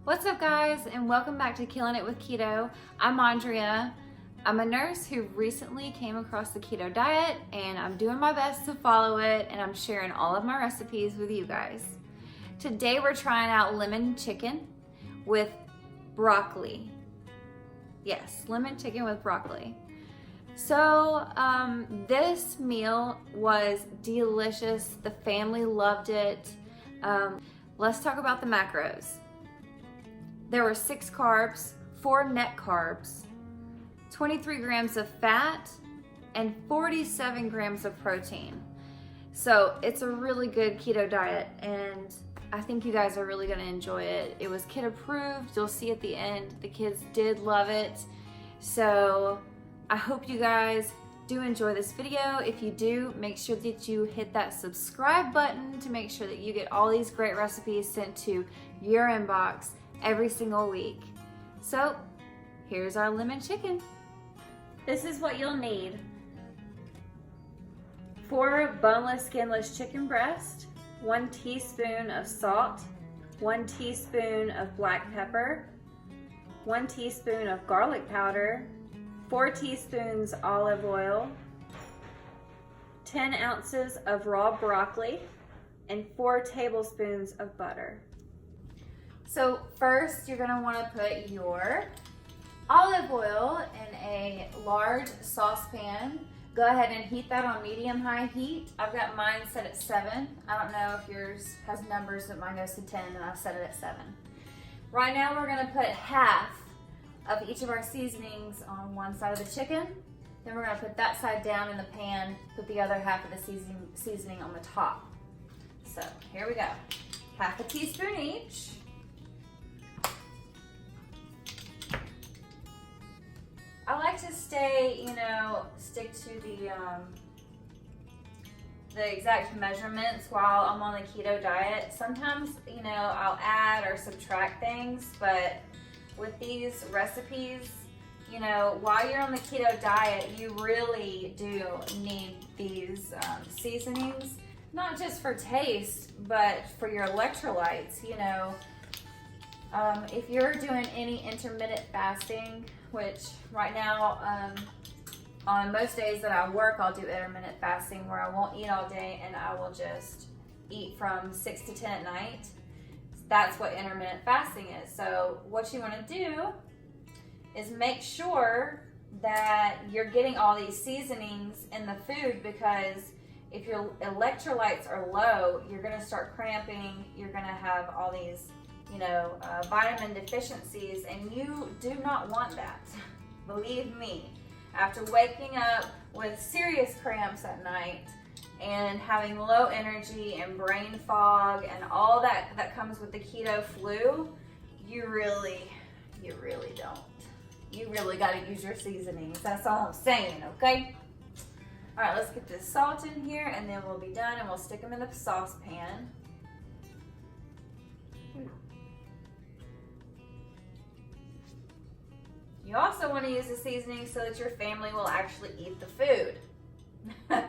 What's up, guys, and welcome back to Killing It with Keto. I'm Andrea. I'm a nurse who recently came across the keto diet, and I'm doing my best to follow it, and I'm sharing all of my recipes with you guys. Today we're trying out lemon chicken with broccoli. Yes, lemon chicken with broccoli. So this meal was delicious. The family loved it. Let's talk about the macros. There were 6 carbs, 4 net carbs, 23 grams of fat, and 47 grams of protein. So it's a really good keto diet, and I think you guys are really gonna enjoy it. It was kid approved. You'll see at the end, the kids did love it. So I hope you guys do enjoy this video. If you do, make sure that you hit that subscribe button to make sure that you get all these great recipes sent to your inbox every single week. So here's our lemon chicken. This is what you'll need: 4 boneless, skinless chicken breast, 1 teaspoon of salt, 1 teaspoon of black pepper, 1 teaspoon of garlic powder, 4 teaspoons olive oil, 10 ounces of raw broccoli, and 4 tablespoons of butter. So first, you're gonna wanna put your olive oil in a large saucepan. Go ahead and heat that on medium-high heat. I've got mine set at 7. I don't know if yours has numbers, but mine goes to 10, and I've set it at 7. Right now, we're gonna put half of each of our seasonings on one side of the chicken. Then we're gonna put that side down in the pan, put the other half of the seasoning on the top. So here we go. Half a teaspoon each. I like to stick to the exact measurements while I'm on the keto diet. Sometimes, I'll add or subtract things, but with these recipes, while you're on the keto diet, you really do need these seasonings, not just for taste, but for your electrolytes. If you're doing any intermittent fasting, which right now, on most days that I work, I'll do intermittent fasting where I won't eat all day and I will just eat from 6 to 10 at night. That's what intermittent fasting is. So what you want to do is make sure that you're getting all these seasonings in the food, because if your electrolytes are low, you're going to start cramping, you're going to have all these vitamin deficiencies, and you do not want that. Believe me, after waking up with serious cramps at night and having low energy and brain fog and all that comes with the keto flu, you really don't. You really got to use your seasonings. That's all I'm saying, okay? All right, let's get this salt in here, and then we'll be done, and we'll stick them in the saucepan. You also want to use the seasoning so that your family will actually eat the food. All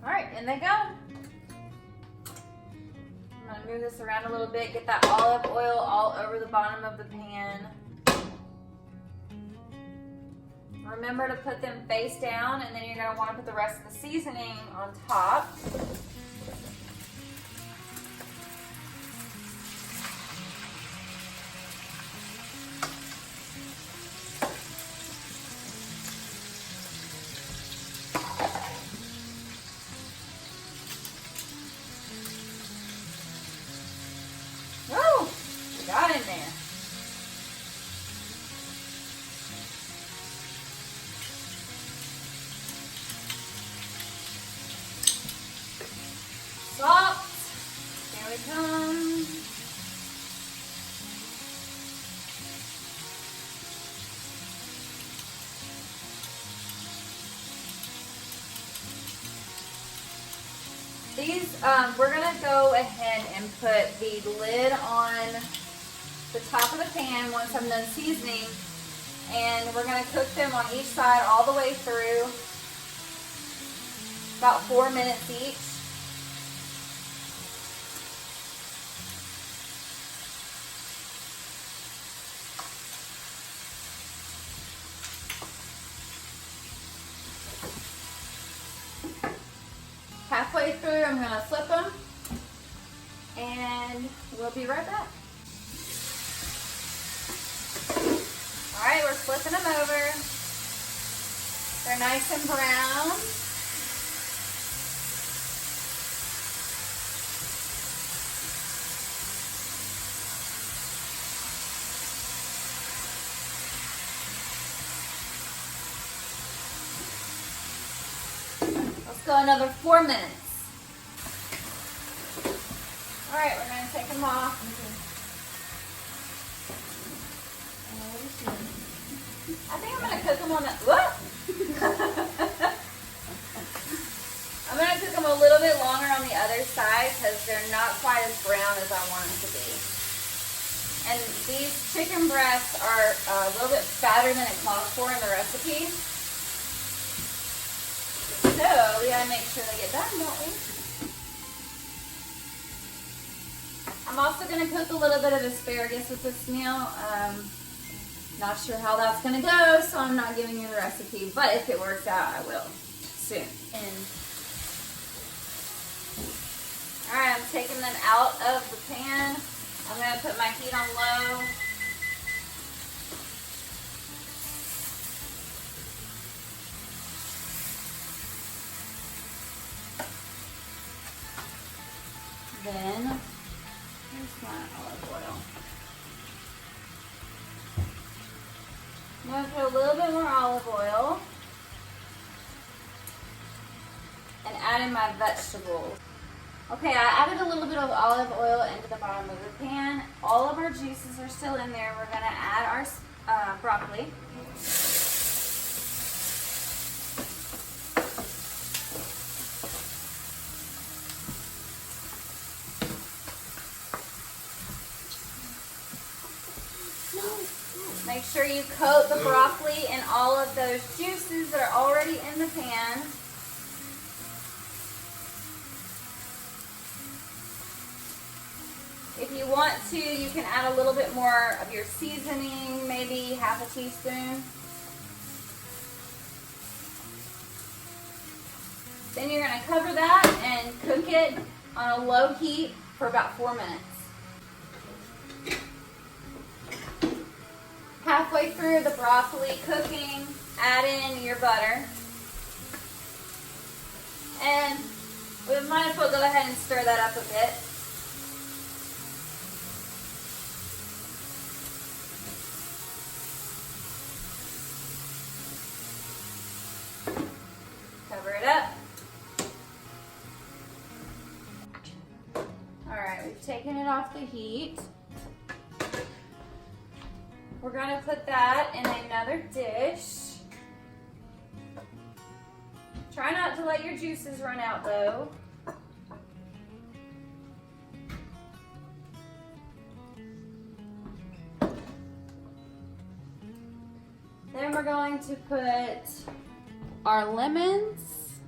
right, in they go. I'm gonna move this around a little bit, get that olive oil all over the bottom of the pan. Remember to put them face down, and then you're going to want to put the rest of the seasoning on top. Woo! Got in there. Salt, here we come. These, we're gonna go ahead and put the lid on the top of the pan once I'm done seasoning, and we're gonna cook them on each side all the way through. about 4 minutes each. Halfway through, I'm going to flip them, and we'll be right back. All right, we're flipping them over. They're nice and brown. Let's go another 4 minutes. All right, we're going to take them off. I think I'm going to cook them on the, what? I'm going to cook them a little bit longer on the other side because they're not quite as brown as I want them to be. And these chicken breasts are a little bit fatter than it calls for in the recipe. So we gotta make sure they get done, don't we? I'm also gonna cook a little bit of asparagus with this meal. Not sure how that's gonna go, so I'm not giving you the recipe, but if it works out, I will soon. All right, I'm taking them out of the pan. I'm gonna put my heat on low. Then, here's my olive oil. I'm going to put a little bit more olive oil and add in my vegetables. Okay, I added a little bit of olive oil into the bottom of the pan. All of our juices are still in there. We're going to add our broccoli. Make sure you coat the broccoli and all of those juices that are already in the pan. If you want to, you can add a little bit more of your seasoning, maybe half a teaspoon. Then you're going to cover that and cook it on a low heat for about 4 minutes. Halfway through the broccoli cooking, add in your butter. And we might as well go ahead and stir that up a bit. Cover it up. Alright, we've taken it off the heat. We're going to put that in another dish. Try not to let your juices run out though. Then we're going to put our lemons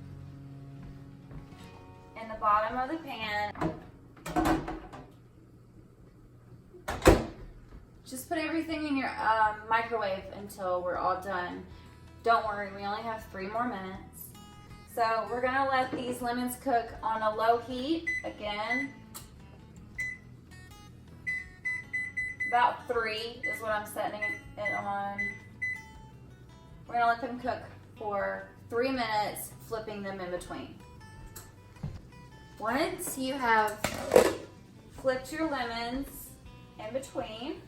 in the bottom of the pan. Just put everything in your microwave until we're all done. Don't worry, we only have 3 more minutes. So we're gonna let these lemons cook on a low heat again. About 3 is what I'm setting it on. We're gonna let them cook for 3 minutes, flipping them in between. Once you have flipped your lemons in between,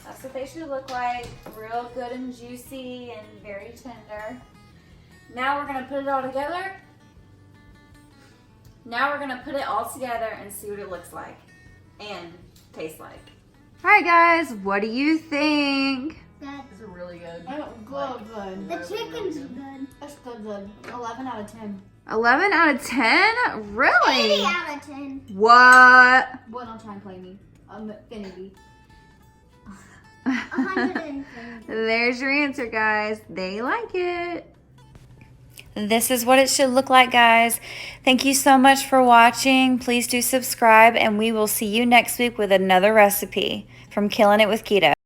that's what they should look like, real good and juicy and very tender. Now we're gonna put it all together. Now we're gonna put it all together and see what it looks like and tastes like. All right guys, what do you think? These are really good. Good. The chicken's good. That's good. 11 out of 10. 11 out of 10? Really? 80 out of 10. What? Boy, don't try and play me. I'm Infinity. 110. There's your answer, guys. They like it. This is what it should look like, guys. Thank you so much for watching. Please do subscribe, and we will see you next week with another recipe from Killing It with Keto.